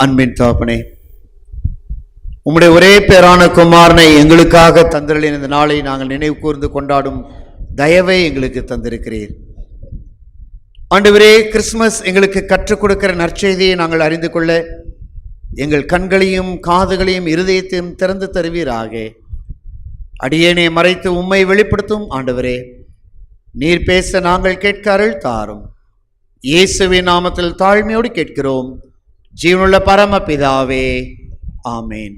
அன்பின் தகப்பனே, உம்முடைய ஒரே பேரான குமாரனை எங்களுக்காக தந்தருளின இந்த நாளை நாங்கள் நினைவு கூர்ந்து கொண்டாடும் தயவை எங்களுக்கு தந்திருக்கிறீர். ஆண்டவரே, கிறிஸ்துமஸ் எங்களுக்கு கற்றுக் கொடுக்கிற நற்செய்தியை நாங்கள் அறிந்து கொள்ள எங்கள் கண்களையும் காதுகளையும் இருதயத்தையும் திறந்து தருவீராக. அடியேனை மறைத்து உம்மை வெளிப்படுத்தும் ஆண்டவரே, நீர் பேச நாங்கள் கேட்க அருள் தாரும். இயேசுவின் நாமத்தில் தாழ்மையோடு கேட்கிறோம் ஜீவனுள்ள பரமபிதாவே, ஆமேன்.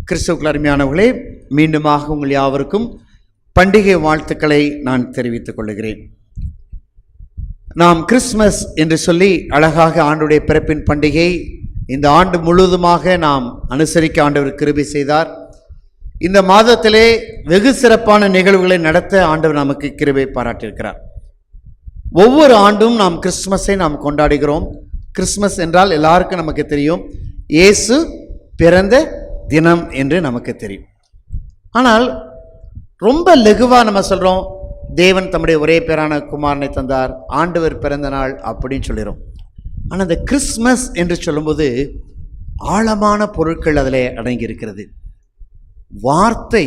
கிறிஸ்துவுக்குள் அருமையானவர்களே, மீண்டுமாக உங்கள் யாவருக்கும் பண்டிகை வாழ்த்துக்களை நான் தெரிவித்துக் கொள்கிறேன். நாம் கிறிஸ்மஸ் என்று சொல்லி அழகாக ஆண்டுடைய பிறப்பின் பண்டிகை இந்த ஆண்டு முழுவதுமாக நாம் அனுசரிக்க ஆண்டவர் கிருபை செய்தார். இந்த மாதத்திலே வெகு சிறப்பான நிகழ்வுகளை நடத்த ஆண்டவர் நமக்கு கிருபை பாராட்டியிருக்கிறார். ஒவ்வொரு ஆண்டும் நாம் கிறிஸ்மஸை நாம் கொண்டாடுகிறோம். கிறிஸ்மஸ் என்றால் எல்லாருக்கும் நமக்கு தெரியும், இயேசு பிறந்த தினம் என்று நமக்கு தெரியும். ஆனால் ரொம்ப லகுவாக நம்ம சொல்கிறோம், தேவன் தம்முடைய ஒரே பேரான குமாரனை தந்தார், ஆண்டவர் பிறந்த நாள் அப்படின்னு சொல்லிடும். ஆனால் இந்த கிறிஸ்மஸ் என்று சொல்லும்போது ஆழமான பொருட்கள் அதில் அடங்கியிருக்கிறது. வார்த்தை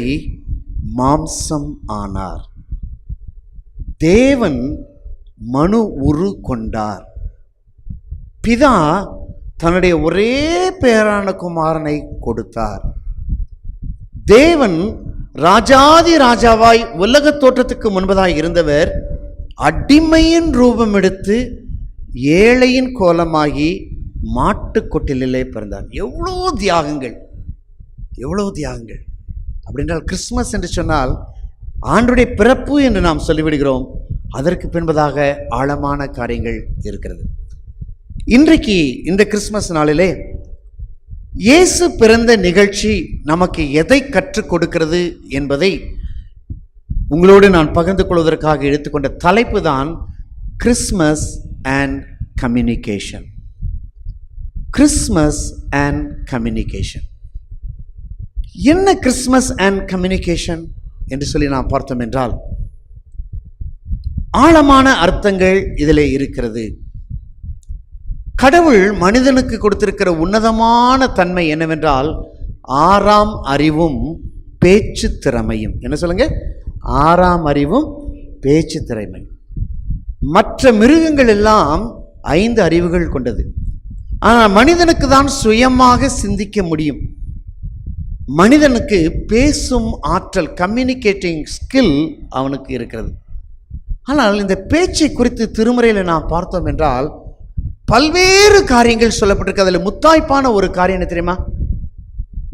மாம்சம் ஆனார், தேவன் மனு உரு கொண்டார், பிதா தன்னுடைய ஒரே பேரான குமாரனை கொடுத்தார். தேவன் ராஜாதி ராஜாவாய் உலக தோற்றத்துக்கு முன்பதாய் இருந்தவர் அடிமையின் ரூபம் எடுத்து ஏழையின் கோலமாகி மாட்டுக்கொட்டிலே பிறந்தார். எவ்வளோ தியாகங்கள், எவ்வளோ தியாகங்கள்! அப்படின்றால் கிறிஸ்மஸ் என்று சொன்னால் ஆண்டுடைய பிறப்பு என்று நாம் சொல்லிவிடுகிறோம். அதற்கு பின்பதாக ஆழமான காரியங்கள் இருக்கிறது. இன்றைக்கு இந்த கிறிஸ்மஸ் நாளிலே இயேசு பிறந்த நிகழ்ச்சி நமக்கு எதை கற்றுக் கொடுக்கிறது என்பதை உங்களோடு நான் பகிர்ந்து கொள்வதற்காக எடுத்துக்கொண்ட தலைப்பு தான் Christmas and communication. Christmas and communication. என்ன கிறிஸ்மஸ் அண்ட் கம்யூனிகேஷன் என்று சொல்லி நாம் பார்த்தோம் என்றால் ஆழமான அர்த்தங்கள் இதில் இருக்கிறது. கடவுள் மனிதனுக்கு கொடுத்திருக்கிற உன்னதமான தன்மை என்னவென்றால் ஆறாம் அறிவும் பேச்சு திறமையும். என்ன சொல்லுங்க? ஆறாம் அறிவும் பேச்சு திறமை. மற்ற மிருகங்கள் எல்லாம் 5 அறிவுகள் கொண்டது. ஆனால் மனிதனுக்கு தான் சுயமாக சிந்திக்க முடியும். மனிதனுக்கு பேசும் ஆற்றல், கம்யூனிகேட்டிங் ஸ்கில் அவனுக்கு இருக்கிறது. ஆனால் இந்த பேச்சை குறித்து திருமறையில் நாம் பார்த்தோம் என்றால் பல்வேறு காரியங்கள் சொல்லப்பட்டிருக்கு. அதில் முத்தாய்ப்பான ஒரு காரியம் என்ன தெரியுமா?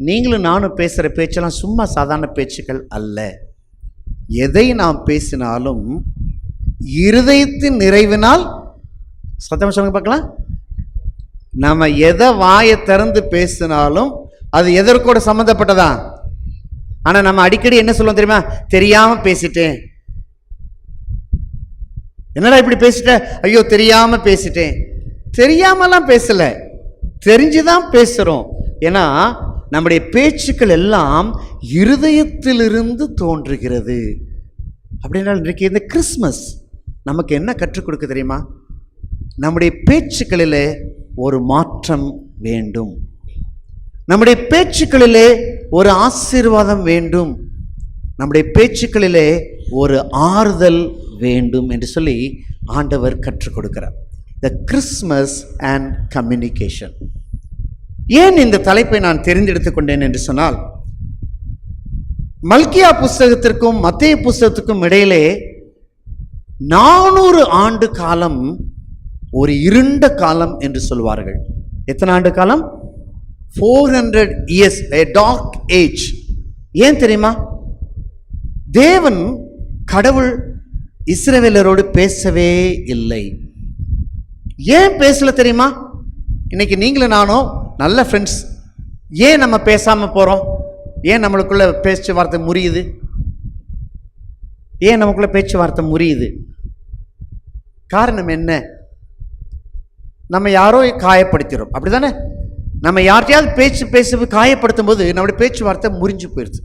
நீங்களும் நானும் பேசுகிற பேச்செல்லாம் சும்மா சாதாரண பேச்சுக்கள் அல்ல. எதை நாம் பேசினாலும் இருதயத்தின் நிறைவினால், சத்தமாக சொல்லுங்க பார்க்கலாம், நம்ம எதை வாயை திறந்து பேசினாலும் அது எதற்கூட சம்மந்தப்பட்டதா. ஆனால் நம்ம அடிக்கடி என்ன சொல்லுவோம் தெரியுமா? தெரியாமல் பேசிட்டேன். என்னடா இப்படி பேசிட்டேன்? ஐயோ தெரியாமல் பேசிட்டேன். தெரியாமலாம் பேசலை, தெரிஞ்சுதான் பேசுகிறோம். ஏன்னா நம்முடைய பேச்சுக்கள் எல்லாம் இருதயத்திலிருந்து தோன்றுகிறது. அப்படின்னா இன்றைக்கு இந்த கிறிஸ்மஸ் நமக்கு என்ன கற்றுக் கொடுக்க தெரியுமா? நம்முடைய பேச்சுக்களிலே ஒரு மாற்றம் வேண்டும், நம்முடைய பேச்சுக்களிலே ஒரு ஆசீர்வாதம் வேண்டும், நம்முடைய பேச்சுக்களிலே ஒரு ஆறுதல் வேண்டும் என்று சொல்லி ஆண்டவர் கற்றுக் கொடுக்கிறார். The Christmas and communication. ஏன் இந்த தலைப்பை நான் தெரிந்தெடுத்துக் கொண்டேன் என்று சொன்னால், மல்கியா புஸ்தகத்திற்கும் மத்தேயு புஸ்தகத்துக்கும் இடையிலே 400 ஆண்டு காலம் ஒரு இருண்ட காலம் என்று சொல்வார்கள். எத்தனை ஆண்டு காலம்? 400 years, a dark age. ஏன் தெரியுமா? தேவன் கடவுள் இஸ்ரவேலரோடு பேசவே இல்லை. ஏன் பேசல தெரியுமா? இன்னைக்கு நீங்களும் நானும் நல்ல ஃப்ரெண்ட்ஸ், ஏன் நம்ம பேசாமல் போகிறோம்? ஏன் நம்மளுக்குள்ள பேச்சுவார்த்தை முறியுது? ஏன் நமக்குள்ள பேச்சுவார்த்தை முறியுது? காரணம் என்ன? நம்ம யாரோ காயப்படுத்திடும், அப்படி தானே? நம்ம யார்கிட்டையாவது பேச காயப்படுத்தும் போது நம்முடைய பேச்சுவார்த்தை முறிஞ்சு போயிடுது.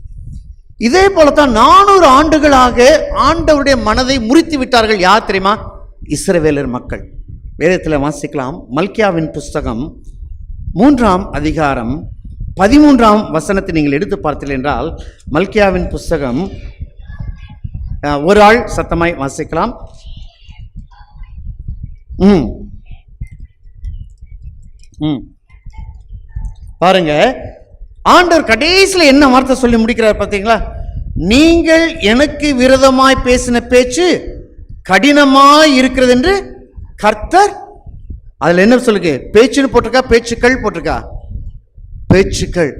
இதே போலத்தான் 400 ஆண்டுகளாக ஆண்டவருடைய மனதை முறித்து விட்டார்கள். யார் தெரியுமா? இஸ்ரவேலர் மக்கள். வேதத்தில் வாசிக்கலாம், மல்கியாவின் புஸ்தகம் 3ஆம் அதிகாரம் 13ஆம் வசனத்தை நீங்கள் எடுத்து பார்த்தீர்கள் என்றால், மல்கியாவின் புஸ்தகம், ஒரு ஆள் சத்தமாய் வாசிக்கலாம். பாருங்க, ஆண்டவர் கடைசியில் என்ன வார்த்தை சொல்லி முடிக்கிறார் பார்த்தீங்களா? நீங்கள் எனக்கு விரோதமாய் பேசின பேச்சு கடினமாய் இருக்கிறது என்று கர்த்தர், அதுல என்ன சொல்லுங்க, பேச்சுன்னு போட்டிருக்கா, பேச்சுக்கள் போட்டிருக்கா, பேச்சுக்கள்.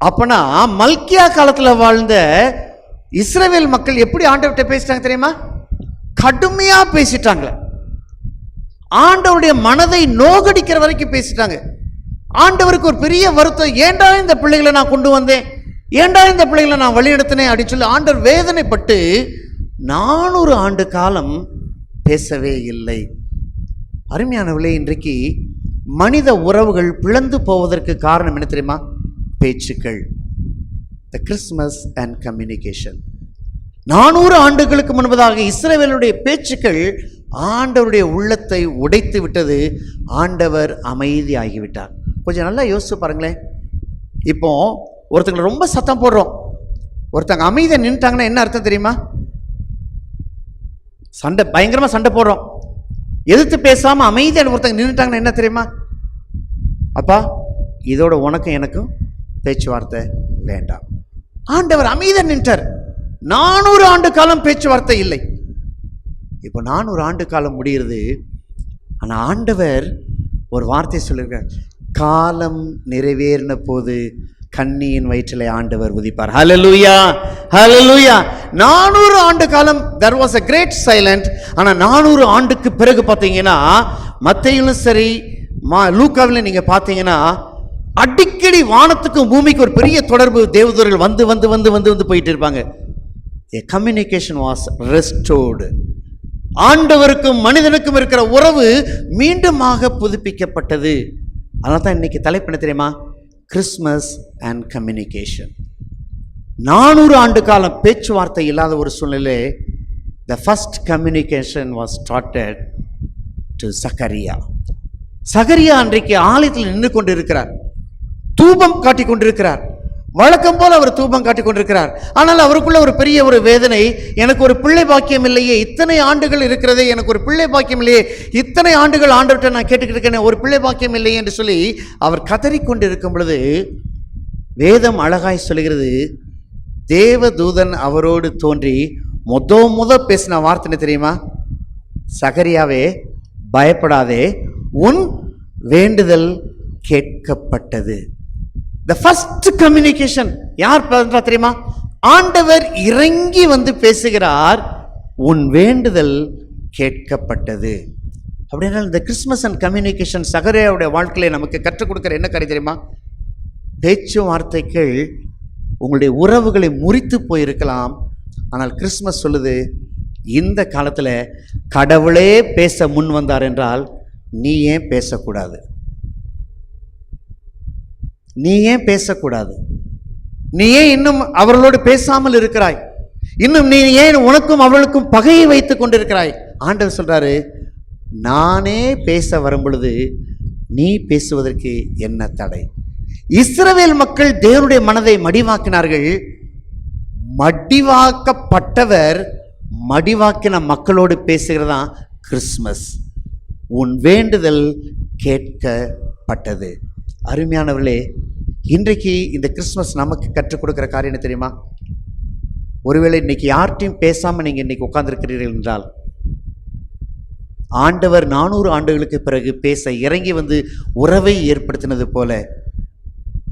அப்பனா மல்கியா காலத்தில் வாழ்ந்த இஸ்ரவேல் மக்கள் எப்படி ஆண்டவர்கிட்ட பேசிட்டாங்க தெரியுமா? கடுமையா பேசிட்டாங்க. ஆண்டவருடைய மனதை நோகடிக்கிற வரைக்கும் பேசிட்டாங்க. ஆண்டவருக்கு ஒரு பெரிய வருத்தம், ஏண்டா இந்த பிள்ளைகளை நான் கொண்டு வந்தேன், ஏண்டா இந்த பிள்ளைகளை நான் வழிநடத்தினேன் அப்படின்னு சொல்லி ஆண்டவர் வேதனைப்பட்டு 400 ஆண்டு காலம் பேசவே இல்லை. அருமையானவர்களே, இன்றைக்கு மனித உறவுகள் பிளந்து போவதற்கு காரணம் என்ன தெரியுமா? பேச்சுக்கள். The Christmas and communication. 400 ஆண்டுகளுக்கு முன்பதாக இஸ்ரவேலுடைய பேச்சுக்கள் ஆண்டவருடைய உள்ளத்தை உடைத்து விட்டது. ஆண்டவர் அமைதியாகிவிட்டார். கொஞ்சம் நல்லா யோசிச்சு பாருங்களேன். இப்போ ஒருத்தங்களை ரொம்ப சத்தம் போடுறோம், ஒருத்தங்க அமைதியாக நின்றுட்டாங்கன்னா என்ன அர்த்தம் தெரியுமா? சண்டை, பயங்கரமா சண்டை போடுறோம். எதிர்த்து பேசாம அமைதியாக ஒருத்தங்க நின்றுட்டாங்கன்னா என்ன தெரியுமா? அப்பா, இதோட உனக்கும் எனக்கும் பேச்சுவார்த்தை வேண்டாம். ஆண்டவர் அமைதியாக நின்றார். 400 ஆண்டு காலம் பேச்சுவார்த்தை இல்லை. இப்போ 400 ஆண்டு காலம் முடிகிறது. ஆனா ஆண்டவர் ஒரு வார்த்தை சொல்லியிருக்கார், காலம் நிறைவேறின போது கன்னியின் வயிற்றிலே ஆண்டவர் உதிப்பார். ஹல்லேலூயா, ஹல்லேலூயா. 400 ஆண்டு காலம் there was a great silent. ஆனா 400 ஆண்டுக்கு பிறகு பார்த்தீங்கன்னா, மத்தேயுவிலும் சரி லூக்காவிலும் நீங்க பார்த்தீங்கன்னா, அடிக்கடி வானத்துக்கும் பூமிக்கு ஒரு பெரிய தொடர்பு, தேவதூதர்கள் வந்து வந்து வந்து வந்து வந்து போயிட்டு இருப்பாங்க. A communication was restored. ஆண்டவருக்கும் மனிதனுக்கும் இருக்கிற உறவு மீண்டுமாக புதுப்பிக்கப்பட்டது. அதனால தான் இன்னைக்கு தலைப்பு என்ன தெரியுமா? Christmas and communication. 400 ஆண்டு காலம் பேச்சுவார்த்தை இல்லாத ஒரு சூழ்நிலை. The first communication was started to சகரியா. சகரியா அன்றைக்கு ஆலயத்தில் நின்று கொண்டு இருக்கிறார், தூபம் காட்டி கொண்டிருக்கிறார். வழக்கம் போல அவர் தூபம் காட்டி கொண்டிருக்கிறார். ஆனால் அவருக்குள்ள ஒரு பெரிய ஒரு வேதனை, எனக்கு ஒரு பிள்ளை பாக்கியம் இல்லையே, இத்தனை ஆண்டுகள் இருக்கிறதே, எனக்கு ஒரு பிள்ளை பாக்கியம் இல்லையே, இத்தனை ஆண்டுகள் ஆண்டவர்கிட்ட நான் கேட்டுக்கிட்டு இருக்கேன், ஒரு பிள்ளை பாக்கியம் இல்லையே என்று சொல்லி அவர் கதறிக்கொண்டு இருக்கும் பொழுது வேதம் அழகாய் சொல்கிறது, தேவதூதன் அவரோடு தோன்றி முத பேசின வார்த்தை தெரியுமா? சகரியாவே, பயப்படாதே, உன் வேண்டுதல் கேட்கப்பட்டது. The first communication யார் பண்றா தெரியுமா? ஆண்டவர் இறங்கி வந்து பேசுகிறார், உன் வேண்டுதல் கேட்கப்பட்டது. அப்படின்னா இந்த கிறிஸ்மஸ் அண்ட் கம்யூனிகேஷன் சகரியாவுடைய வாழ்க்கையில நமக்கு கற்றுக் கொடுக்கிற என்ன காரியம் தெரியுமா? பேச்சுவார்த்தைகள் உங்களுடைய உறவுகளை முறித்து போயிருக்கலாம். ஆனால் கிறிஸ்மஸ் சொல்லுது, இந்த காலத்தில் கடவுளே பேச முன் வந்தார் என்றால் நீ ஏன் பேசக்கூடாது? நீ ஏன் பேசக்கூடாது? நீ ஏன் இன்னும் அவர்களோடு பேசாமல் இருக்கிறாய்? இன்னும் நீ ஏன் உனக்கும் அவளுக்கும் பகையை வைத்துக் கொண்டிருக்கிறாய்? ஆண்டவர் சொல்றாரு, நானே பேச வரும் பொழுது நீ பேசுவதற்கு என்ன தடை? இஸ்ரவேல் மக்கள் தேவனுடைய மனதை மடிவாக்கினார்கள். மடிவாக்கப்பட்டவர் மடிவாக்கின மக்களோடு பேசுகிறதா கிறிஸ்மஸ். உன் வேண்டுதல் கேட்கப்பட்டது. அருமையானவர்களே, இன்றைக்கு இந்த கிறிஸ்மஸ் நமக்கு கற்றுக் கொடுக்கிற காரியம் என்ன தெரியுமா? ஒருவேளை இன்னைக்கு யார்ட்டையும் பேசாம நீங்க இன்னைக்கு உட்கார்ந்திருக்கிறீர்கள் என்றால், ஆண்டவர் 400 ஆண்டுகளுக்கு பிறகு பேச இறங்கி வந்து உறவை ஏற்படுத்தினது போல,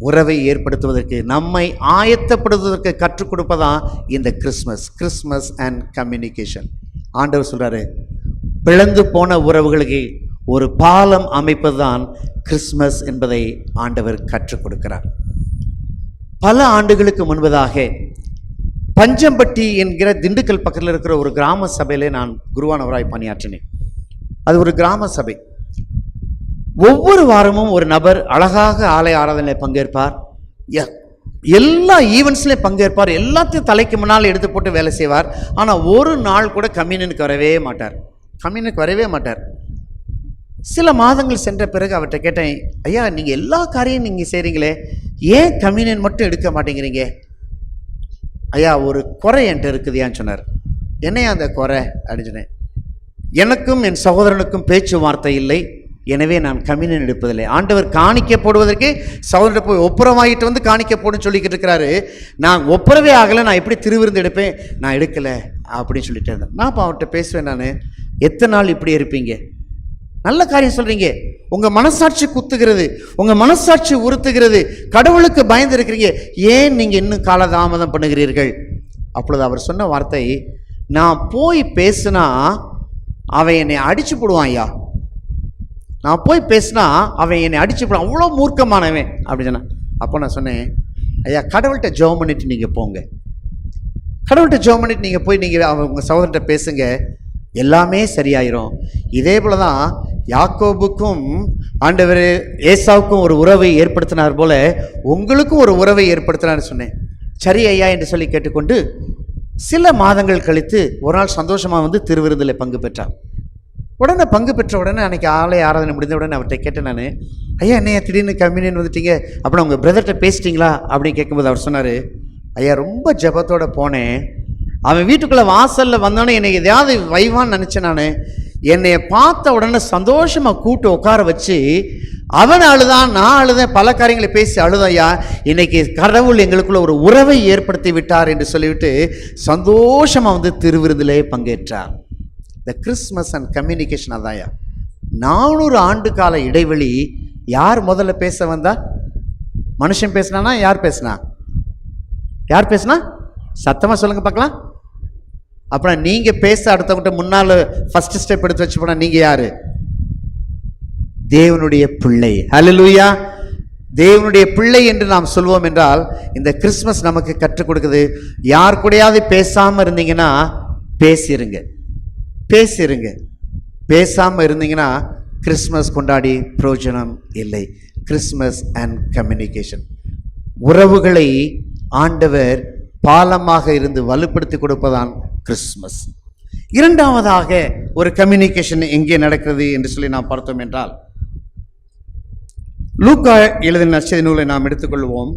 உறவை ஏற்படுத்துவதற்கு நம்மை ஆயத்தப்படுத்துவதற்கு கற்றுக் கொடுப்பதான் இந்த கிறிஸ்மஸ் அண்ட் கம்யூனிகேஷன். ஆண்டவர் சொல்றாரு, பிளந்து போன உறவுகளுக்கு ஒரு பாலம் அமைப்பதுதான் கிறிஸ்மஸ் என்பதை ஆண்டவர் கற்றுக் கொடுக்கிறார். பல ஆண்டுகளுக்கு முன்பதாக பஞ்சம்பட்டி என்கிற திண்டுக்கல் பக்கத்தில் இருக்கிற ஒரு கிராம சபையிலே நான் குருவானவராய் பணியாற்றினேன். அது ஒரு கிராம சபை. ஒவ்வொரு வாரமும் ஒரு நபர் அழகாக ஆலய ஆராதனையில் பங்கேற்பார், எல்லா ஈவெண்ட்ஸ்லையும் பங்கேற்பார், எல்லாத்தையும் தலைக்கு முன்னால் எடுத்து போட்டு வேலை செய்வார். ஆனால் ஒரு நாள் கூட கம்யூனியனுக்கு வரவே மாட்டார். சில மாதங்கள் சென்ற பிறகு அவர்கிட்ட கேட்டேன், ஐயா நீங்கள் எல்லா காரியம் நீங்கள் செய்கிறீங்களே, ஏன் கம்யூனியன் மட்டும் எடுக்க மாட்டேங்கிறீங்க? ஐயா ஒரு குறை என்கிட்ட இருக்குதுயான்னு சொன்னார். என்னையா அந்த குறை அப்படின்னு சொன்னேன். எனக்கும் என் சகோதரனுக்கும் பேச்சுவார்த்தை இல்லை, எனவே நான் கம்யூனியன் எடுப்பதில்லை. ஆண்டவர் காணிக்க போடுவதற்கு சகோதரன் போய் ஒப்புரவாகிட்டு வந்து காணிக்க போடுன்னு சொல்லிக்கிட்டு இருக்கிறாரு. நான் ஒப்புரவே ஆகலை, நான் எப்படி திருவிருந்து எடுப்பேன், நான் எடுக்கலை அப்படின்னு சொல்லிட்டு இருந்தேன். நான் இப்போ அவர்கிட்ட பேசுவேன், நான் எத்தனை நாள் இப்படி இருப்பீங்க? நல்ல காரியம் சொல்கிறீங்க, உங்கள் மனசாட்சி குத்துகிறது, உங்கள் மனசாட்சி உறுத்துகிறது, கடவுளுக்கு பயந்து இருக்கிறீங்க, ஏன் நீங்கள் இன்னும் காலதாமதம் பண்ணுகிறீர்கள்? அப்பொழுது அவர் சொன்ன வார்த்தை, நான் போய் பேசுனா அவன் என்னை அடிச்சு போடுவான் ஐயா, நான் போய் பேசினா அவன் என்னை அடிச்சு போடுவான், அவ்வளோ மூர்க்கமானவன் அப்படின்னு சொன்னான். அப்போ நான் சொன்னேன், ஐயா கடவுள்கிட்ட ஜெபம் பண்ணிட்டு நீங்கள் போங்க, கடவுள்கிட்ட ஜெபம் பண்ணிட்டு நீங்கள் போய் நீங்கள் உங்கள் சகோதரர்கிட்ட பேசுங்க, எல்லாமே சரியாயிரும். இதே போல தான் யாக்கோபுக்கும் ஆண்டவர் ஏசாவுக்கும் ஒரு உறவை ஏற்படுத்தினார் போல உங்களுக்கும் ஒரு உறவை ஏற்படுத்தினார்னு சொன்னேன். சரி ஐயா என்று சொல்லி கேட்டுக்கொண்டு சில மாதங்கள் கழித்து ஒரு நாள் சந்தோஷமாக வந்து திருவிருந்தில் பங்கு பெற்றார். உடனே பங்கு பெற்ற உடனே அன்றைக்கி ஆலய ஆராதனை முடிந்த உடனே அவர்கிட்ட கேட்டேன் நான், ஐயா என்னையா திடீர்னு கம்யூனியன் வந்துட்டீங்க, அப்புறம் உங்கள் பிரதர்கிட்ட பேசிட்டிங்களா அப்படின்னு கேட்கும்போது அவர் சொன்னார், ஐயா ரொம்ப ஜபத்தோடு போனேன், அவன் வீட்டுக்குள்ளே வாசலில் வந்தோடனே என்னை எதையாவது வைவான்னு நினச்சேன், நான் என்னை பார்த்த உடனே சந்தோஷமாக கூட்டு உட்கார வச்சு அவன் அழுதான், நான் அழுதேன், பல காரியங்களை பேசி அழுதையா, இன்னைக்கு கடவுள் எங்களுக்குள்ள ஒரு உறவை ஏற்படுத்தி விட்டார் என்று சொல்லிவிட்டு சந்தோஷமாக வந்து திருவிருந்திலே பங்கேற்றார். இந்த கிறிஸ்மஸ் அண்ட் கம்யூனிகேஷன் அதாயா. 400 ஆண்டு கால இடைவெளி. யார் முதல்ல பேச வந்தா? மனுஷன் பேசினானா யார் பேசினா? யார் பேசினா? சத்தமாக சொல்லுங்க பார்க்கலாம். அப்புறம் நீங்கள் பேச அடுத்தவங்கிட்ட முன்னால் ஃபர்ஸ்ட் ஸ்டெப் எடுத்து வச்சு போனால் நீங்கள் யார்? தேவனுடைய பிள்ளை. ஹல்லேலூயா. தேவனுடைய பிள்ளை என்று நாம் சொல்வோம் என்றால் இந்த கிறிஸ்மஸ் நமக்கு கற்றுக் கொடுக்குது. யார் கூடயாவது பேசாமல் இருந்தீங்கன்னா பேசிருங்க, பேசிருங்க. பேசாமல் இருந்தீங்கன்னா கிறிஸ்மஸ் கொண்டாடி பிரயோஜனம் இல்லை. கிறிஸ்மஸ் அண்ட் கம்யூனிகேஷன், உறவுகளை ஆண்டவர் பாலமாக இருந்து வலுப்படுத்தி கொடுப்பதான் கிறிஸ்மஸ். இரண்டாவதாக ஒரு கம்யூனிகேஷன் எங்கே நடக்கிறது என்று சொல்லி நாம் பார்த்தோம் என்றால், லூக்கா எழுதின நற்செய்தி நூலை நாம் எடுத்துக்கொள்வோம்.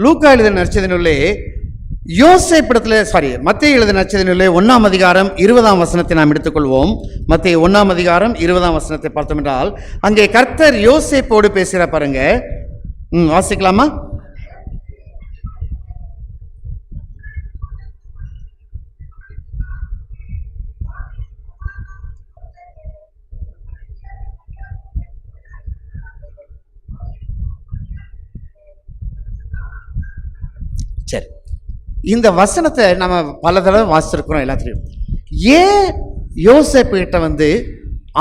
லூக்கா எழுதின நற்செய்தி நூலே மத்தேயு எழுதின நற்செய்தி நூலே 1ஆம் அதிகாரம் 20ஆம் வசனத்தை நாம் எடுத்துக்கொள்வோம். மத்தேயு 1ஆம் அதிகாரம் 20ஆம் வசனத்தை பார்த்தோம் என்றால், அங்கே கர்த்தர் யோசேப்போடு பேசுகிற பாருங்க. வாசிக்கலாமா? சரி, இந்த வசனத்தை நம்ம பல தடவை வாசிச்சிருக்கிறோம் எல்லாத்திலையும். ஏன் யோசேப்பு கிட்ட வந்து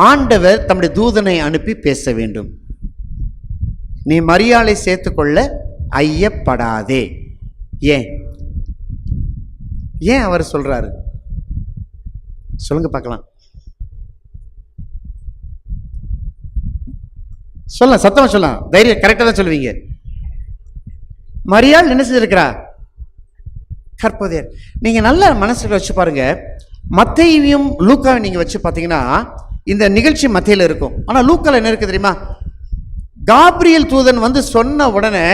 ஆண்டவர் தம்முடைய தூதனை அனுப்பி பேச வேண்டும்? நீ மரியாளை சேர்த்துக்கொள்ள ஐயப்படாதே. ஏன் ஏன் அவர் சொல்றாரு? சொல்லுங்க பார்க்கலாம். சொல்லலாம், சத்தமா சொல்லலாம், தைரியம், கரெக்டாக தான் சொல்லுவீங்க. மரியாள் என்ன செஞ்சிருக்கிறா? கற்பதையர். நீங்கள் நல்ல மனசில் வச்சு பாருங்க. மத்தேயுவையும் லூக்காவை நீங்கள் வச்சு பார்த்தீங்கன்னா இந்த நிகழ்ச்சி மத்தியில் இருக்கும். ஆனால் லூக்காவில் என்ன இருக்குது தெரியுமா? காப்ரியல் தூதன் வந்து சொன்ன உடனே,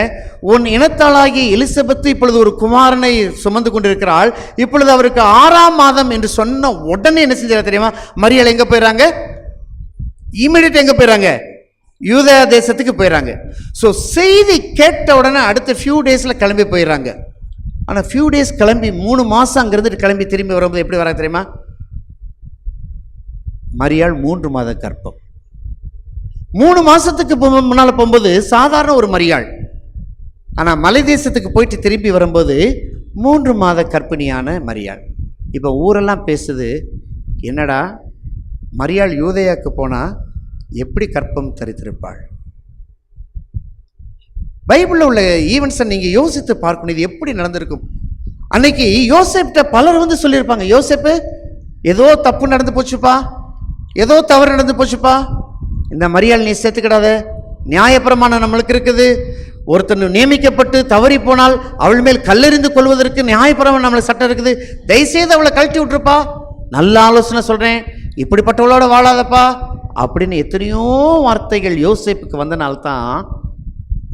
உன் இனத்தாளாகிய எலிசபெத்து இப்பொழுது ஒரு குமாரனை சுமந்து கொண்டிருக்கிறாள், இப்பொழுது அவருக்கு 6ஆம் மாதம் என்று சொன்ன உடனே என்ன செஞ்சாங்க தெரியுமா? மரியாள் எங்கே போயிடறாங்க? இமீடியட் எங்கே போயிடறாங்க? யூதேயா தேசத்துக்கு போயிடறாங்க. ஸோ செய்தி கேட்ட உடனே அடுத்த ஃபியூ டேஸில் கிளம்பி போயிடறாங்க. ஆனால் ஃபியூ டேஸ் கிளம்பி 3 மாதம் அங்கிருந்து கிளம்பி திரும்பி வரும்போது எப்படி வராங்க தெரியுமா? மரியாள் 3 மாத கர்ப்பம். 3 மாதத்துக்கு முன்னால் போகும்போது சாதாரண ஒரு மரியாள். ஆனால் மலை தேசத்துக்கு போயிட்டு திரும்பி வரும்போது 3 மாத கர்ப்பிணியான மரியாள். இப்போ ஊரெல்லாம் பேசுது, என்னடா மரியாள் யூதேயாவுக்கு போனால் எப்படி கர்ப்பம் தரித்திருப்பாள்? பைபிளில் உள்ள ஈவெண்ட்ஸை நீங்கள் யோசித்து பார்க்கணும், இது எப்படி நடந்திருக்கும். அன்னைக்கு யோசேப்கிட்ட பலர் வந்து சொல்லியிருப்பாங்க, யோசேப்பு ஏதோ தப்பு நடந்து போச்சுப்பா, ஏதோ தவறு நடந்து போச்சுப்பா, இந்த மரியாள் நீ சேர்த்துக்கிடாத, நியாயப்பிரமாணம் நம்மளுக்கு இருக்குது, ஒருத்தன் நியமிக்கப்பட்டு தவறி போனால் அவள் மேல் கல்லெறிந்து கொள்வதற்கு நியாயப்பிரமாணம் நம்மளுக்கு சட்டம் இருக்குது, தயவுசெய்து அவளை கழட்டி விட்டுருப்பா, நல்ல ஆலோசனை சொல்கிறேன், இப்படிப்பட்டவளோட வாழாதப்பா அப்படின்னு எத்தனையோ வார்த்தைகள் யோசேப்புக்கு வந்தனால்தான்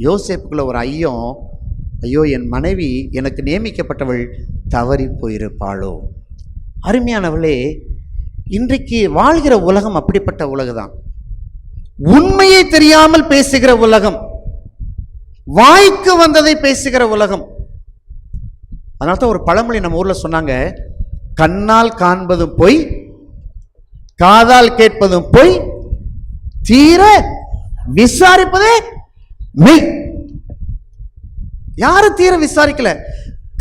யோசேப்புக்குள்ள ஒரு ஐயோ என் மனைவி எனக்கு நியமிக்கப்பட்டவள் தவறி போயிருப்பாளோ. அருமையானவளே, இன்றைக்கு வாழ்கிற உலகம் அப்படிப்பட்ட உலகம். உண்மையை தெரியாமல் பேசுகிற உலகம், வாய்க்கு வந்ததை பேசுகிற உலகம். அதனால தான் ஒரு பழமொழி நம்ம ஊர்ல சொன்னாங்க, கண்ணால் காண்பதும் பொய், காதால் கேட்பதும் பொய், தீர விசாரிப்பதே மெய். யாரு தீர விசாரிக்கல?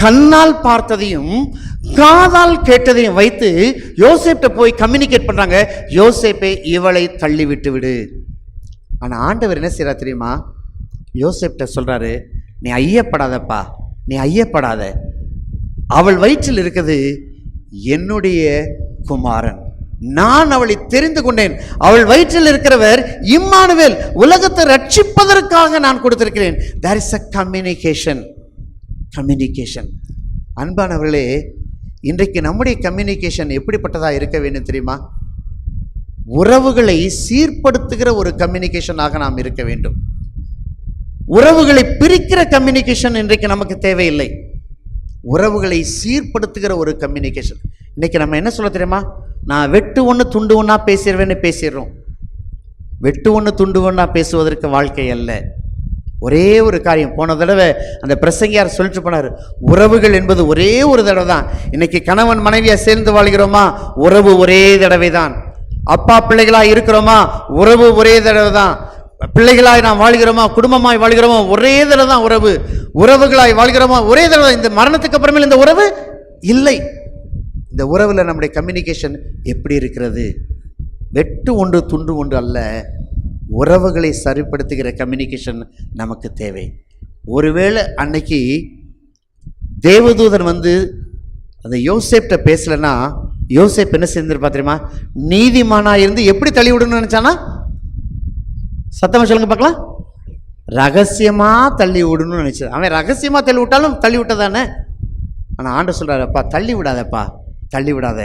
கண்ணால் பார்த்ததையும் காதால் கேட்டதையும் வைத்து யோசேப்ட போய் கம்யூனிகேட் பண்றாங்க. யோசேப்பை இவளை தள்ளி விட்டு விடு. ஆனா ஆண்டவர் என்ன செய்யறா தெரியுமா? யோசேப்ட சொல்றாரு, நீ ஐயப்படாதப்பா, நீ ஐயப்படாத. அவள் வயிற்றில் இருக்கிறது என்னுடைய குமாரன், நான் அவளை தெரிந்து கொண்டேன். அவள் வயிற்றில் இருக்கிறவர் இம்மானுவேல், உலகத்தை ரட்சிப்பதற்காக நான் கொடுத்திருக்கிறேன். there is a communication. அன்பானவர்களே, இன்றைக்கு நம்முடைய கம்யூனிகேஷன் எப்படிப்பட்டதா இருக்க வேண்டும் தெரியுமா? உறவுகளை சீர்படுத்துகிற ஒரு கம்யூனிகேஷனாக நாம் இருக்க வேண்டும். உறவுகளை பிரிக்கிற கம்யூனிகேஷன் இன்றைக்கு நமக்கு தேவையில்லை. உறவுகளை சீர்படுத்துகிற ஒரு கம்யூனிகேஷன். இன்னைக்கு நம்ம என்ன சொல்ல தெரியுமா? நான் வெட்டு ஒன்று துண்டு ஒன்றா பேசிடுவேன்னு பேசிடுறோம். வெட்டு ஒன்று துண்டு ஒன்றா பேசுவதற்கு வாழ்க்கை அல்ல. ஒரே ஒரு காரியம். போன தடவை அந்த பிரசங்கியார் சொல்லிட்டு போனார், உறவுகள் என்பது ஒரே ஒரு தடவை தான். இன்னைக்கு கணவன் மனைவியா சேர்ந்து வாழ்கிறோமா? உறவு ஒரே தடவை தான். அப்பா பிள்ளைகளா இருக்கிறோமா? உறவு ஒரே தடவை தான். பிள்ளைகளாய் நாம் வாழ்கிறோமா? குடும்பமாய் வாழ்கிறோமா? ஒரே தடவை தான் உறவு. உறவுகளாய் வாழ்கிறோமா? ஒரே தடவை. இந்த மரணத்துக்கு அப்புறமேல் இந்த உறவு இல்லை. இந்த உறவில் நம்முடைய கம்யூனிகேஷன் எப்படி இருக்கிறது? வெட்டு ஒன்று துண்டு ஒன்று அல்ல, உறவுகளை சரிப்படுத்துகிற கம்யூனிகேஷன் நமக்கு தேவை. ஒருவேளை அன்னைக்கு தேவதூதன் வந்து அந்த யோசேப்ட பேசலன்னா, யோசேப் என்ன செஞ்சிருப்பா தெரியுமா? நீதிமானா இருந்து எப்படி தள்ளி விடணும்னு நினைச்சானா? சத்தமா சொல்லுங்க பார்க்கலாம். ரகசியமா தள்ளி விடணும்னு நினைச்சது. அவன் ரகசியமா தள்ளி விட்டாலும் தள்ளி விட்டதானே. ஆனால் ஆண்டு சொல்றாரு, அப்பா தள்ளி விடாதப்பா, தள்ளி விடாத.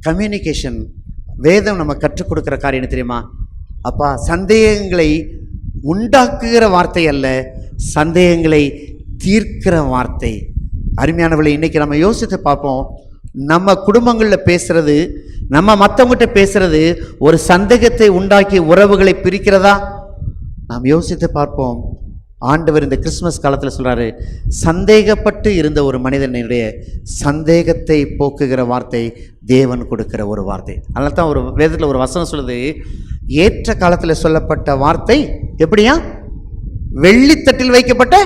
கம்யூனிகேஷன். வேதம் நம்ம கற்றுக் கொடுக்குற காரியம் என்ன தெரியுமா? அப்பா, சந்தேகங்களை உண்டாக்குகிற வார்த்தை அல்ல, சந்தேகங்களை தீர்க்கிற வார்த்தை. அருமையானவளை, இன்னைக்கு நம்ம யோசித்து பார்ப்போம். நம்ம குடும்பங்களில் பேசுறது, நம்ம மற்றவங்கிட்ட பேசுறது ஒரு சந்தேகத்தை உண்டாக்கி உறவுகளை பிரிக்கிறதா? நாம் யோசித்து பார்ப்போம். ஆண்டவர் இந்த கிறிஸ்துமஸ் காலத்தில் சொல்றாரு, சந்தேகப்பட்டு இருந்த ஒரு மனிதனுடைய சந்தேகத்தை போக்குகிற வார்த்தை தேவன் கொடுக்கிற ஒரு வார்த்தை. அதனால தான் ஒரு வேதத்தில் ஒரு வசனம் சொல்லுது, ஏற்ற காலத்தில் சொல்லப்பட்ட வார்த்தை எப்படியா? வெள்ளித்தட்டில் வைக்கப்பட்ட.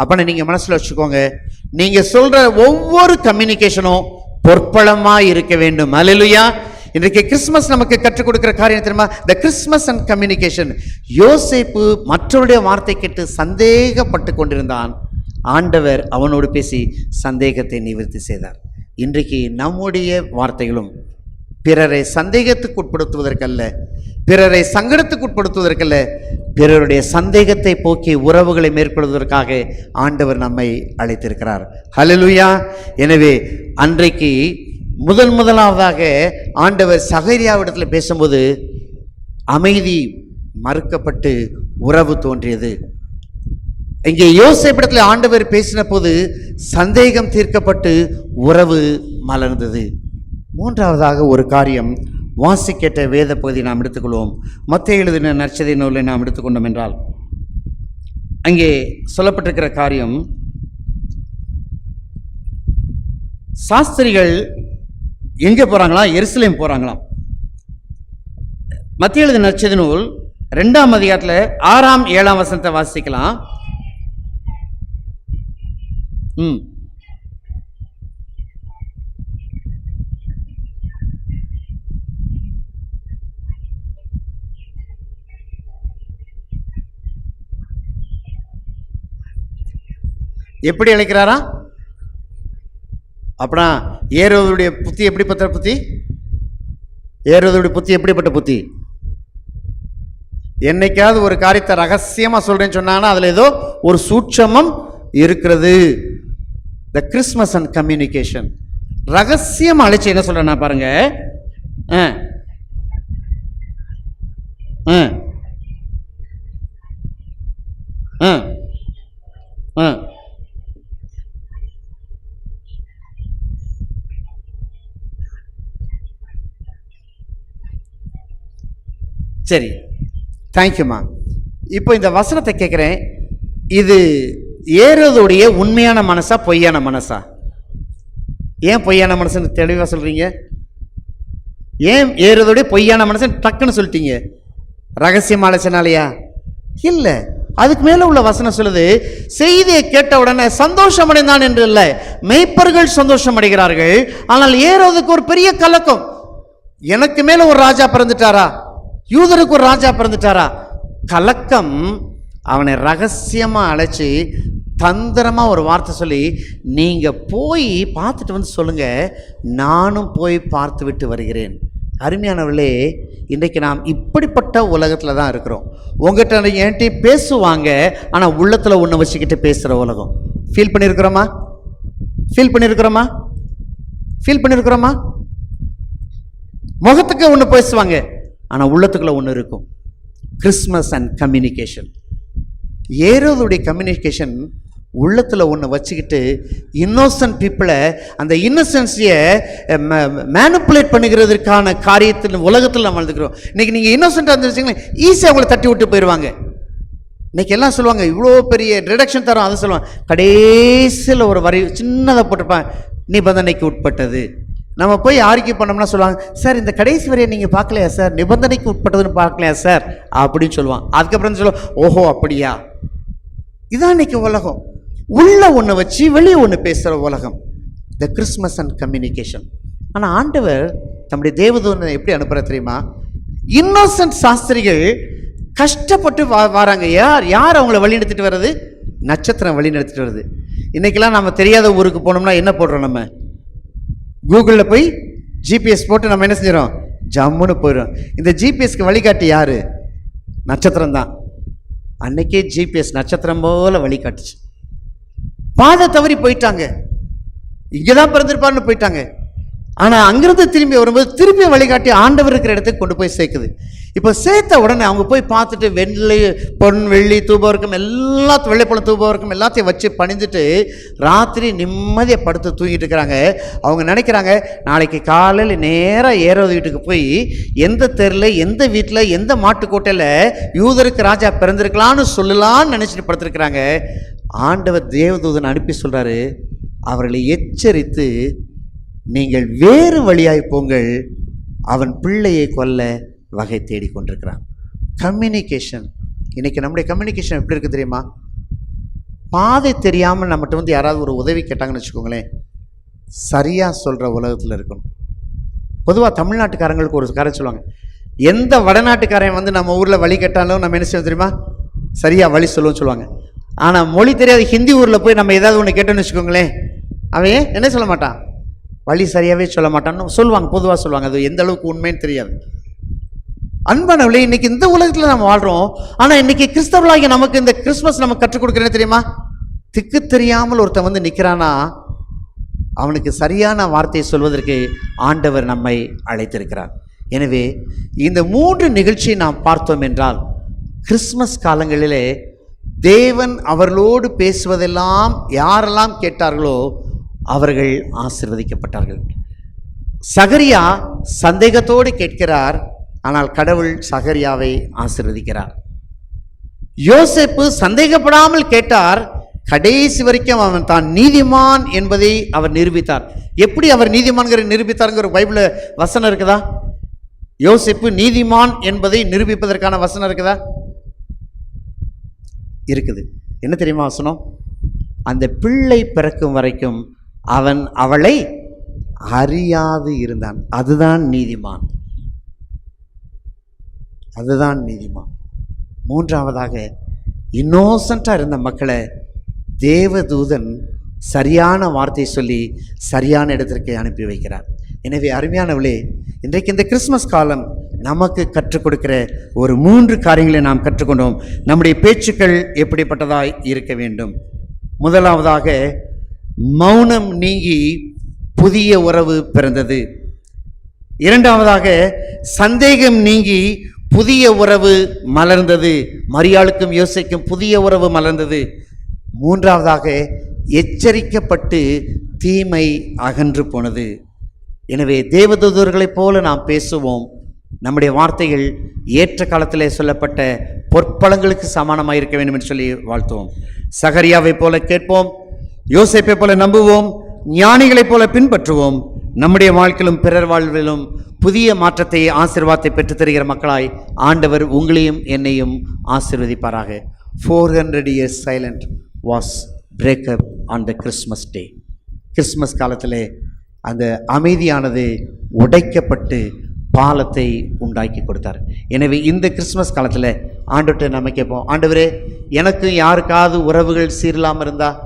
அப்ப நீங்க மனசுல வச்சுக்கோங்க, நீங்க சொல்ற ஒவ்வொரு கம்யூனிகேஷனும் பொற்பளமா இருக்க வேண்டும். அல்லேலூயா. இன்றைக்கு கிறிஸ்துமஸ் நமக்கு கற்றுக் கொடுக்கிற காரியம் தெரியுமா? த கிறிஸ்துமஸ் அண்ட் கம்யூனிகேஷன். யோசேப்பு மற்றவருடைய வார்த்தை கேட்டு சந்தேகப்பட்டு கொண்டிருந்தான். ஆண்டவர் அவனோடு பேசி சந்தேகத்தை நிவர்த்தி செய்தார். இன்றைக்கு நம்முடைய வார்த்தைகளும் பிறரை சந்தேகத்துக்கு உட்படுத்துவதற்கல்ல, பிறரை சங்கடத்துக்கு உட்படுத்துவதற்கல்ல, பிறருடைய சந்தேகத்தை போக்கி உறவுகளை மேற்கொள்வதற்காக ஆண்டவர் நம்மை அழைத்திருக்கிறார். ஹல்லேலூயா. எனவே அன்றைக்கு முதலாவதாக ஆண்டவர் சகரியாவிடத்தில் பேசும்போது அமைதி மறுக்கப்பட்டு உறவு தோன்றியது. இங்கே யோசேப்பிடத்தில் ஆண்டவர் பேசின போது சந்தேகம் தீர்க்கப்பட்டு உறவு மலர்ந்தது. மூன்றாவதாக ஒரு காரியம், வாசிக்கேட்ட வேத பகுதி நாம் எடுத்துக்கொள்வோம். மத்தேயு எழுதின நற்செய்தி நூலை நாம் எடுத்துக்கொண்டோம் என்றால் அங்கே சொல்லப்பட்டிருக்கிற காரியம், சாஸ்திரிகள் எங்கே போகிறாங்களாம்? எருசலேம் போகிறாங்களாம். மத்தேயு எழுதின நற்செய்தி நூல் 2ஆம் அதிகாரத்தில் 6ஆம் 7ஆம் வசனத்தை வாசிக்கலாம். எப்படி அழைக்கிறாரா? அப்படின்னா ஏரோதுடைய புத்தி எப்படிப்பட்ட புத்தி? ஏரோதுடைய புத்தி எப்படிப்பட்ட புத்தி? என்னைக்காவது ஒரு காரியத்தை ரகசியமா சொல்றேன்னு சொன்னாங்கன்னா அதுல ஏதோ ஒரு சூட்சமம் இருக்கிறது. The Christmas and communication. ரகசியம் அழைச்சு என்ன சொல்றேன்னா பாருங்க, ம் ம் ம் சரி, தேங்க்யூம்மா. இப்போ இந்த வசனத்தை கேட்குறேன், இது ஏரோதுடைய உண்மையான மனசா பொய்யான மனசா? ஏன் பொய்யான மனசுன்னு தெளிவாக சொல்கிறீங்க? ஏன் ஏரோதுடைய பொய்யான மனசுன்னு டக்குன்னு சொல்லிட்டீங்க? ரகசியம் அழைச்சனாலையா? இல்லை, அதுக்கு மேலே உள்ள வசனம் சொல்லுது, செய்தியை கேட்ட உடனே சந்தோஷம் அடைந்தான் என்று இல்லை, மேய்ப்பர்கள் சந்தோஷம் அடைகிறார்கள். ஆனால் ஏரோதுக்கு ஒரு பெரிய கலக்கம், எனக்கு மேலே ஒரு ராஜா பிறந்துட்டாரா, யூதருக்கு ஒரு ராஜா பிறந்துட்டாரா? கலக்கம் அவனை ரகசியமாக அழைச்சி தந்திரமாக ஒரு வார்த்தை சொல்லி, நீங்கள் போய் பார்த்துட்டு வந்து சொல்லுங்கள், நானும் போய் பார்த்து விட்டு வருகிறேன். அருமையானவர்களே, இன்றைக்கு நாம் இப்படிப்பட்ட உலகத்தில் தான் இருக்கிறோம். உங்கள்கிட்ட என்கிட்ட பேசுவாங்க, ஆனால் உள்ளத்தில் ஒன்று வச்சுக்கிட்டு பேசுகிற உலகம். ஃபீல் பண்ணியிருக்கிறோமா? ஃபீல் பண்ணியிருக்கிறோமா? ஃபீல் பண்ணியிருக்கிறோமா? முகத்துக்கு ஒன்று பேசுவாங்க, ஆனால் உள்ளத்துக்குள்ள ஒன்று இருக்கும். Christmas and communication. ஏரோதுடைய கம்யூனிகேஷன் உள்ளத்தில் ஒன்று வச்சுக்கிட்டு இன்னோசன்ட் பீப்புளை, அந்த இன்னசென்ஸையை மேனிப்புலேட் பண்ணுகிறதுக்கான காரியத்தில் உலகத்தில் நம்ம வாழ்ந்துக்கிறோம். இன்றைக்கி நீங்கள் இன்னோசென்ட்டாக இருந்துச்சுங்களேன், ஈஸியாக அவங்களை தட்டி விட்டு போயிடுவாங்க. இன்றைக்கி எல்லாம் சொல்லுவாங்க, இவ்வளோ பெரிய ரிடக்ஷன் தரோம், அதை சொல்லுவாங்க, கடைசியில் ஒரு வரி சின்னதாக போட்டிருப்பாங்க, நிபந்தனைக்கு உட்பட்டது. நம்ம போய் ஆர்கியூ பண்ணோம்னா சொல்லுவாங்க, சார் இந்த கடைசி வரையை நீங்கள் பார்க்கலையா சார், நிபந்தனைக்கு உட்பட்டதுன்னு பார்க்கலையா சார் அப்படின்னு சொல்லுவாங்க. அதுக்கப்புறம் சொல்லுவோம், ஓஹோ அப்படியா. இதான் இன்னைக்கு உலகம். உள்ள ஒன்று வச்சு வெளியே ஒன்று பேசுகிற உலகம், த கிறிஸ்மஸ் அண்ட் கம்யூனிகேஷன். ஆனால் ஆண்டவர் தம்முடைய தேவதூதனை எப்படி அனுப்புற தெரியுமா? இன்னோசன்ட் சாஸ்திரிகள் கஷ்டப்பட்டு வராங்க. யார் அவங்கள வழி நடத்திட்டு வர்றது? நட்சத்திரம் வழி நடத்திட்டு வருது. இன்னைக்கெல்லாம் நம்ம தெரியாத ஊருக்கு போனோம்னா என்ன போடுறோம்? நம்ம கூகுளில் போய் ஜிபிஎஸ் போட்டு நம்ம என்ன செஞ்சிடறோம்? ஜம்முன்னு போயிடும். இந்த ஜிபிஎஸ்க்கு வழிகாட்டி யாரு? நட்சத்திரம் தான். அன்னைக்கே ஜிபிஎஸ் நட்சத்திரம் போல வழிகாட்டுச்சு. பாதை தவறி போயிட்டாங்க, இங்கதான் பிறந்திருப்பான்னு போயிட்டாங்க. ஆனால் அங்கிருந்து திரும்பி வரும்போது திரும்பி வழிகாட்டி ஆண்டவர் இருக்கிற இடத்துக்கு கொண்டு போய் சேர்க்குது. இப்போ சேர்த்த உடனே அவங்க போய் பார்த்துட்டு பொன் வெள்ளி தூபவர்க்கம் எல்லாத்தையும், வெள்ளைப்பழம் தூபவர்க்கம் எல்லாத்தையும் வச்சு பணிஞ்சிட்டு ராத்திரி நிம்மதியை படுத்து தூங்கிட்டு இருக்கிறாங்க. அவங்க நினைக்கிறாங்க, நாளைக்கு காலையில் நேராக ஏரோது வீட்டுக்கு போய் எந்த தெருவில், எந்த வீட்டில், எந்த மாட்டுக்கோட்டையில் யூதருக்கு ராஜா பிறந்திருக்கலான்னு சொல்லலான்னு நினச்சிட்டு படுத்துருக்குறாங்க. ஆண்டவர் தேவதூதன் அனுப்பி சொல்கிறாரு, அவர்களை எச்சரித்து, நீங்கள் வேறு வழியாய் போங்கள், அவன் பிள்ளையை கொல்ல வகை தேடி கொண்டிருக்கிறான். கம்யூனிகேஷன். இன்னைக்கு நம்முடைய கம்யூனிகேஷன் எப்படி இருக்குது தெரியுமா? பாதை தெரியாமல் நம்மகிட்ட வந்து யாராவது ஒரு உதவி கேட்டாங்கன்னு வச்சுக்கோங்களேன், சரியாக சொல்கிற உலகத்தில் இருக்கணும். பொதுவாக தமிழ்நாட்டுக்காரங்களுக்கு ஒரு காரை சொல்லுவாங்க, எந்த வடநாட்டுக்காரன் வந்து நம்ம ஊரில் வழி கேட்டாலும் நம்ம என்ன செய்வோம் தெரியுமா? சரியாக வழி சொல்லுவோம்னு சொல்லுவாங்க. ஆனால் மொழி தெரியாத ஹிந்தி ஊரில் போய் நம்ம ஏதாவது ஒன்று கேட்டோன்னு வச்சுக்கோங்களேன், அவன் என்ன சொல்ல மாட்டான்? வழி சரியாகவே சொல்ல மாட்டான்னு சொல்லுவாங்க, பொதுவாக சொல்லுவாங்க. அது எந்த அளவுக்கு உண்மைன்னு தெரியாது. அன்பானவர்களே, இன்னைக்கு இந்த உலகத்தில் நம்ம வாழ்கிறோம். ஆனால் இன்னைக்கு கிறிஸ்தவர்களாகிய நமக்கு இந்த கிறிஸ்மஸ் நம்ம கற்றுக் கொடுக்குறேன்னு தெரியுமா? திக்கு தெரியாமல் ஒருத்தன் வந்து நிற்கிறானா, அவனுக்கு சரியான வார்த்தையை சொல்வதற்கு ஆண்டவர் நம்மை அழைத்திருக்கிறார். எனவே இந்த 3 நிகழ்ச்சியை நாம் பார்த்தோம் என்றால், கிறிஸ்மஸ் காலங்களிலே தேவன் அவர்களோடு பேசுவதெல்லாம் யாரெல்லாம் கேட்டார்களோ அவர்கள் ஆசீர்வதிக்கப்பட்டார்கள். சகரியா சந்தேகத்தோடு கேட்கிறார், ஆனால் கடவுள் சகரியாவை ஆசீர்வதிக்கிறார். யோசேப்பு சந்தேகப்படாமல் கேட்டார், கடைசி வரைக்கும் அவன் தான் நீதிமான் என்பதை அவர் நிரூபித்தார். எப்படி அவர் நீதிமான்கிற நிரூபித்தார்ங்கிற பைபிள் வசனம் இருக்குதா? யோசேப்பு நீதிமான் என்பதை நிரூபிப்பதற்கான வசனம் இருக்குதா? இருக்குது. என்ன தெரியுமா வசனம்? அந்த பிள்ளை பிறக்கும் வரைக்கும் அவன் அவளை அறியாது இருந்தான். அதுதான் நீதிமான், அதுதான் நீதிமான். 3ஆவதாக, இன்னோசண்டாக இருந்த மக்களை தேவதூதன் சரியான வார்த்தை சொல்லி சரியான இடத்திற்கு அனுப்பி வைக்கிறார். எனவே அருமையானவளே, இன்றைக்கு இந்த கிறிஸ்மஸ் காலம் நமக்கு கற்றுக் கொடுக்கிற ஒரு 3 காரியங்களை நாம் கற்றுக்கொண்டோம். நம்முடைய பேச்சுக்கள் எப்படிப்பட்டதாய் இருக்க வேண்டும்? முதலாவதாக, மௌனம் நீங்கி புதிய உறவு பிறந்தது. 2ஆவதாக, சந்தேகம் நீங்கி புதிய உறவு மலர்ந்தது. மரியாளுக்கும் யோசேக்கும் புதிய உறவு மலர்ந்தது. மூன்றாவதாக எச்சரிக்கப்பட்டு தீமை அகன்று போனது. எனவே தேவதூதர்களைப் போல நாம் பேசுவோம். நம்முடைய வார்த்தைகள் ஏற்ற காலத்திலே சொல்லப்பட்ட பொற்பழங்களுக்கு சமானமாக இருக்க வேண்டும் என்று சொல்லி வாழ்த்துவோம். சகரியாவை போல கேட்போம், யோசேப்பை போல நம்புவோம், ஞானிகளைப் போல பின்பற்றுவோம். நம்முடைய வாழ்க்கையிலும் பிறர் வாழ்விலும் புதிய மாற்றத்தை, ஆசீர்வாதத்தை பெற்றுத் தருகிற மக்களாய் ஆண்டவர் உங்களையும் என்னையும் ஆசீர்வதிப்பாராக. 400 years silent was breakup on the Christmas day. Christmas காலத்தில் அந்த அமைதியானது உடைக்கப்பட்டு பாலத்தை உண்டாக்கி கொடுத்தார். எனவே இந்த கிறிஸ்மஸ் காலத்தில் ஆண்டவர்கிட்ட நம்ம கேட்போம், ஆண்டவரே எனக்கு யாருக்காவது உறவுகள் சீரில்லாமல் இருந்தால்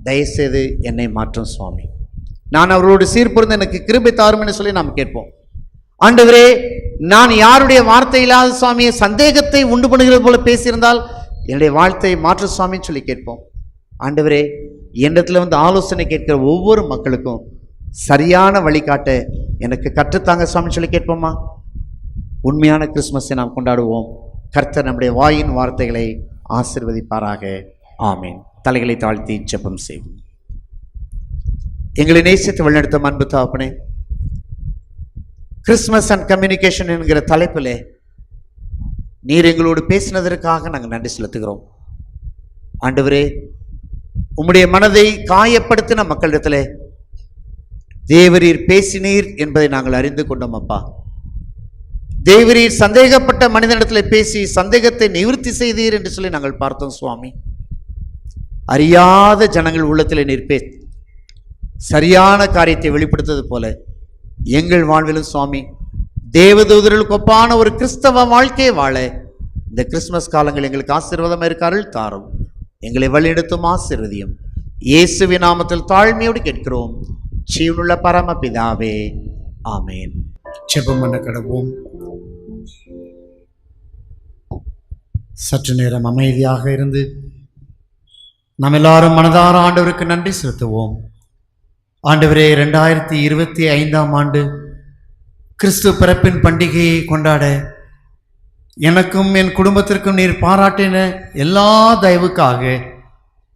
தயவுசெய்து என்னை மாற்றும் சுவாமி, நான் அவரோடு சீர்பொருந்த எனக்கு கிருபை தாரும்னு சொல்லி நாம் கேட்போம். ஆண்டவரே நான் யாருடைய வார்த்தை இல்லாத சுவாமியை சந்தேகத்தை உண்டு பண்ணுகிறது போல பேசியிருந்தால் என்னுடைய வாழ்த்தையை மாற்று சுவாமின்னு சொல்லி கேட்போம். ஆண்டவரே என்னிடத்தில் வந்து ஆலோசனை கேட்கிற ஒவ்வொரு மக்களுக்கும் சரியான வழிகாட்ட எனக்கு கற்றுத்தாங்க சுவாமின்னு சொல்லி கேட்போமா? உண்மையான கிறிஸ்மஸை நாம் கொண்டாடுவோம். கர்த்தர் நம்முடைய வாயின் வார்த்தைகளை ஆசீர்வதிப்பாராக. ஆமீன். தலைகளை தாழ்த்தி ஜெபம் செய்வோம். எங்களை நேசித்து வழிநடத்த அன்பு தகப்பனே, கிறிஸ்மஸ் அண்ட் கம்யூனிகேஷன் என்கிற தலைப்பில் நீர் எங்களோடு பேசினதற்காக நாங்கள் நன்றி செலுத்துகிறோம். ஆண்டவரே உம்முடைய மனதை காயப்படுத்தின மக்களிடத்தில் தேவரீர் பேசினீர் என்பதை நாங்கள் அறிந்து கொண்டோம். அப்பா, தேவரீர் சந்தேகப்பட்ட மனிதனிடத்தில் பேசி சந்தேகத்தை நிவர்த்தி செய்தீர் என்று சொல்லி நாங்கள் பார்த்தோம். சுவாமி, அறியாத ஜனங்கள் உள்ளத்தில் நீர் சரியான காரியத்தை வெளிப்படுத்துவது போல எங்கள் வாழ்விலும் சுவாமி தேவதூதர்களுக்கு ஒப்பான ஒரு கிறிஸ்தவ வாழ்க்கையை வாழ இந்த கிறிஸ்துமஸ் காலங்கள் எங்களுக்கு ஆசீர்வாதமாக இருக்கார்கள் தாரும். எங்களை வழிநடத்தும் ஆசீர்வதியும். இயேசுவின் நாமத்தில் தாழ்மையோடு கேட்கிறோம் ஜீவனுள்ள பரமபிதாவே, ஆமேன். ஜெபம் பண்ண கடவோம். சற்று நேரம் அமைதியாக இருந்து நாம் எல்லாரும் மனதார ஆண்டவருக்கு நன்றி செலுத்துவோம். ஆண்டவரே, 2025ஆம் ஆண்டு கிறிஸ்து பிறப்பின் பண்டிகையை கொண்டாட எனக்கும் என் குடும்பத்திற்கும் நீர் பாராட்டின எல்லா தயவுக்காக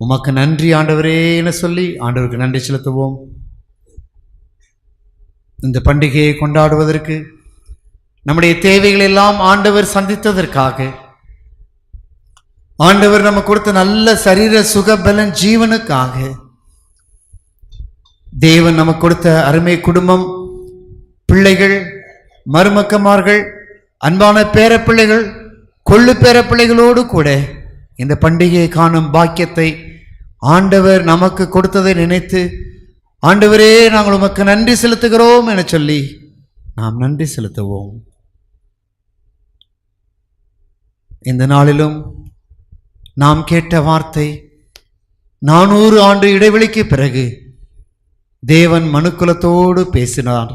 உமக்கு நன்றி ஆண்டவரே என சொல்லி ஆண்டவருக்கு நன்றி செலுத்துவோம். இந்த பண்டிகையை கொண்டாடுவதற்கு நம்முடைய தேவைகள் எல்லாம் ஆண்டவர் சந்தித்ததற்காக, ஆண்டவர் நமக்கு கொடுத்த நல்ல சரீர சுகபலன் ஜீவனுக்காக, தேவன் நமக்கு கொடுத்த அருமை குடும்பம், பிள்ளைகள், மருமக்கமார்கள், அன்பான பேரப்பிள்ளைகள், கொள்ளு பேரப்பிள்ளைகளோடு கூட இந்த பண்டிகையை காணும் பாக்கியத்தை ஆண்டவர் நமக்கு கொடுத்ததை நினைத்து, ஆண்டவரே நாங்கள் உமக்கு நன்றி செலுத்துகிறோம் என சொல்லி நாம் நன்றி செலுத்துவோம். இந்த நாளிலும் நாம் கேட்ட வார்த்தை 400 ஆண்டு இடைவெளிக்கு பிறகு தேவன் மனுக்குலத்தோடு பேசினார்.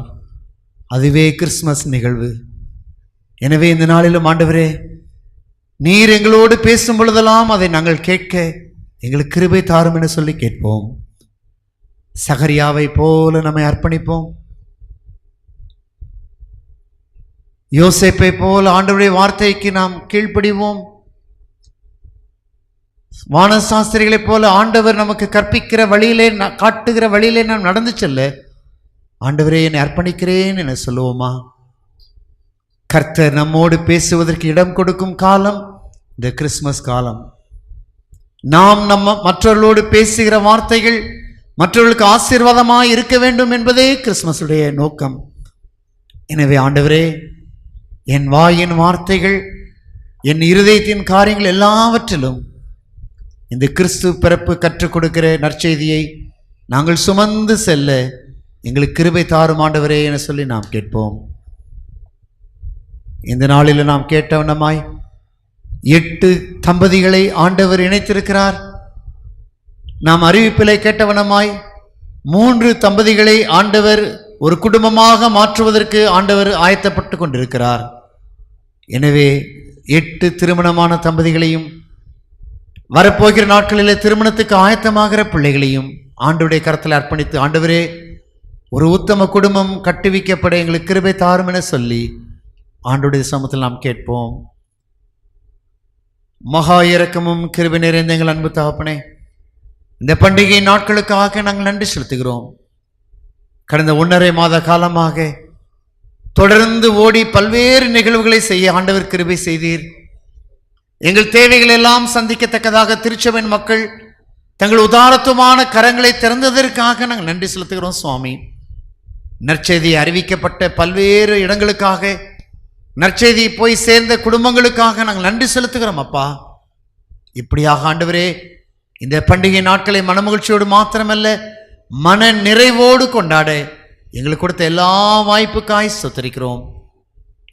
அதுவே கிறிஸ்மஸ் நிகழ்வு. எனவே இந்த நாளிலும் ஆண்டவரே நீர் எங்களோடு பேசும் பொழுதெல்லாம் அதை நாங்கள் கேட்க எங்களுக்கு கிருபை தாரும் என சொல்லி கேட்போம். சகரியாவை போல நம்மை அர்ப்பணிப்போம். யோசேப்பை போல ஆண்டவருடைய வார்த்தைக்கு நாம் கீழ்ப்படிவோம். வானசாஸ்திரிகளைப் போல ஆண்டவர் நமக்கு கற்பிக்கிற வழியிலே, காட்டுகிற வழியிலே நாம் நடந்து செல்ல ஆண்டவரே என்னை அர்ப்பணிக்கிறேன் என சொல்லுவோமா? கர்த்தர் நம்மோடு பேசுவதற்கு இடம் கொடுக்கும் காலம் இந்த கிறிஸ்மஸ் காலம். நாம் மற்றவர்களோடு பேசுகிற வார்த்தைகள் மற்றவர்களுக்கு ஆசீர்வாதமாக இருக்க வேண்டும் என்பதே கிறிஸ்மஸுடைய நோக்கம். எனவே ஆண்டவரே, என் வாயின் வார்த்தைகள், என் இருதயத்தின் காரியங்கள் எல்லாவற்றிலும் இந்த கிறிஸ்து பிறப்பு கற்றுக் கொடுக்கிற நற்செய்தியை நாங்கள் சுமந்து செல்ல எங்களுக்கு கிருபை தாரும் ஆண்டவரே என சொல்லி நாம் கேட்போம். இந்த நாளில் நாம் கேட்டவனமாய் 8 தம்பதிகளை ஆண்டவர் இணைத்திருக்கிறார். நாம் அறிவிப்பிலை கேட்டவனமாய் 3 தம்பதிகளை ஆண்டவர் ஒரு குடும்பமாக மாற்றுவதற்கு ஆண்டவர் ஆயத்தப்பட்டு கொண்டிருக்கிறார். எனவே 8 திருமணமான தம்பதிகளையும் வரப்போகிற நாட்களிலே திருமணத்துக்கு ஆயத்தமாகிற பிள்ளைகளையும் ஆண்டவருடைய கரத்தில் அர்ப்பணித்து, ஆண்டவரே ஒரு உத்தம குடும்பம் கட்டுவிக்கப்பட எங்களுக்கு கிருபை தாரும் என சொல்லி ஆண்டவருடைய சமூகத்தில் நாம் கேட்போம். மகா இரக்கமும் கிருபை நிறைந்த எங்கள் அன்பு தகப்பனே, இந்த பண்டிகை நாட்களுக்காக நாங்கள் நன்றி செலுத்துகிறோம். கடந்த 1.5 மாத காலமாக தொடர்ந்து ஓடி பல்வேறு நிகழ்வுகளை செய்ய ஆண்டவர் கிருபை செய்தீர். எங்கள் தேவைகள் எல்லாம் சந்திக்கத்தக்கதாக திருச்சபையின் மக்கள் தங்கள் உதாரத்துவமான கரங்களை திறந்ததற்காக நாங்கள் நன்றி செலுத்துகிறோம் சுவாமி. நற்செய்தி அறிவிக்கப்பட்ட பல்வேறு இடங்களுக்காக, நற்செய்தி போய் சேர்ந்த குடும்பங்களுக்காக நாங்கள் நன்றி செலுத்துகிறோம் அப்பா. இப்படியாக ஆண்டவரே, இந்த பண்டிகை நாட்களை மனமகிழ்ச்சியோடு மாத்திரமல்ல, மன நிறைவோடு கொண்டாட எங்களுக்கு கொடுத்த எல்லா வாய்ப்புக்காய் ஸ்தோத்திரிக்கிறோம்.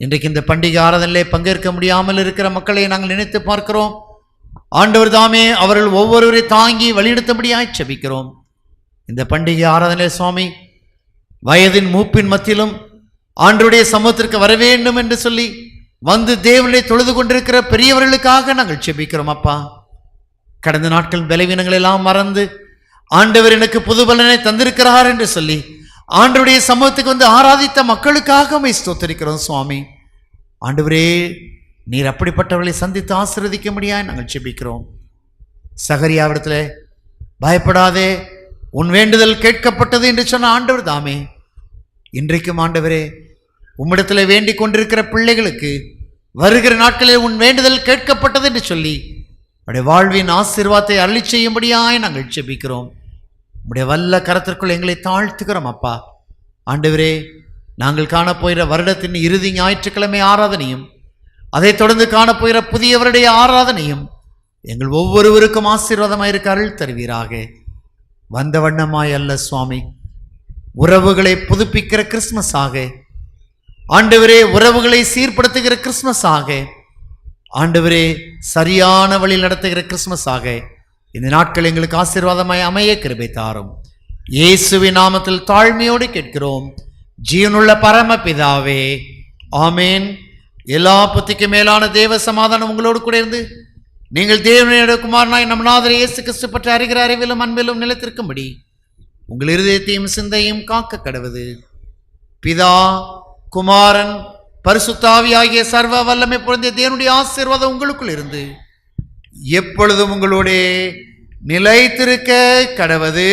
இன்றைக்கு இந்த பண்டிகை ஆராதனையிலே பங்கேற்க முடியாமல் இருக்கிற மக்களை நாங்கள் நினைத்து பார்க்கிறோம். ஆண்டவர் தாமே அவர்கள் ஒவ்வொருவரை தாங்கி வழிநடத்தபடியாய் செபிக்கிறோம். இந்த பண்டிகை ஆராதனை சுவாமி, வயதின் மூப்பின் மத்தியிலும் ஆண்டவருடைய சமூகத்திற்கு வர வேண்டும் என்று சொல்லி வந்து தேவனை தொழுது கொண்டிருக்கிற பெரியவர்களுக்காக நாங்கள் செபிக்கிறோம் அப்பா. கடந்த நாட்கள் பலவீனங்கள் எல்லாம் மறந்து ஆண்டவர் எனக்கு புது பலனை தந்திருக்கிறார் என்று சொல்லி ஆண்டவருடைய சமூகத்துக்கு வந்து ஆராதித்த மக்களுக்காக ஸ்தோத்திரிக்கிறோம் சுவாமி. ஆண்டவரே, நீர் அப்படிப்பட்டவர்களை சந்தித்து ஆசீர்வதிக்க முடியாது நாங்கள் செபிக்கிறோம். சகரியாவிடத்தில் பயப்படாதே, உன் வேண்டுதல் கேட்கப்பட்டது என்று சொன்ன ஆண்டவர் தாமே இன்றைக்கும் ஆண்டவரே, உம்மிடத்தில் வேண்டிக் கொண்டிருக்கிற பிள்ளைகளுக்கு வருகிற நாட்களில் உன் வேண்டுதல் கேட்கப்பட்டது என்று சொல்லி உடைய வாழ்வின் ஆசீர்வாதத்தை அருளி செய்யும்படியாய் நாங்கள் செபிக்கிறோம். உடைய வல்ல கரத்திற்குள் எங்களை தாழ்த்துக்கிறோம் அப்பா. ஆண்டவரே, நாங்கள் காணப்போகிற வருடத்தின் இறுதி ஞாயிற்றுக்கிழமை ஆராதனையும் அதைத் தொடர்ந்து காணப்போகிற புதியவருடைய ஆராதனையும் எங்கள் ஒவ்வொருவருக்கும் ஆசீர்வாதமாயிருக்க அருள் தருவீராக. வந்த வண்ணமாய் அல்ல சுவாமி, உறவுகளை புதுப்பிக்கிற கிறிஸ்துமஸ் ஆக, ஆண்டவரே உறவுகளை சீர்படுத்துகிற கிறிஸ்துமஸ் ஆக, ஆண்டவரே சரியான வழியில் நடத்துகிற கிறிஸ்துமஸ் ஆக இந்த நாட்கள் எங்களுக்கு ஆசீர்வாதமாய் அமைய கிருபை தாரும். இயேசுவின் நாமத்தில் தாழ்மையோடு கேட்கிறோம் ஜீவனுள்ள பரமபிதாவே, ஆமேன். எல்லா புத்திக்கு மேலான தேவ சமாதானம் உங்களோடு கூட இருந்து நீங்கள் தேவனுடைய குமாரனாய் நம் நாதர் இயேசு கிறிஸ்து பற்றி அறிகிற அறிவிலும் அன்பிலும் நிலைத்திருக்கும்படி உங்கள் இருதயத்தையும் சிந்தையும் காக்க கடவுது. பிதா, குமாரன், பரிசுத்த ஆவி ஆகிய சர்வ வல்லமை பொருந்திய தேவனுடைய ஆசீர்வாதம் உங்களுக்குள் இருந்து எப்பொழுதும் உங்களோட நிலைத்திருக்க கடவுது.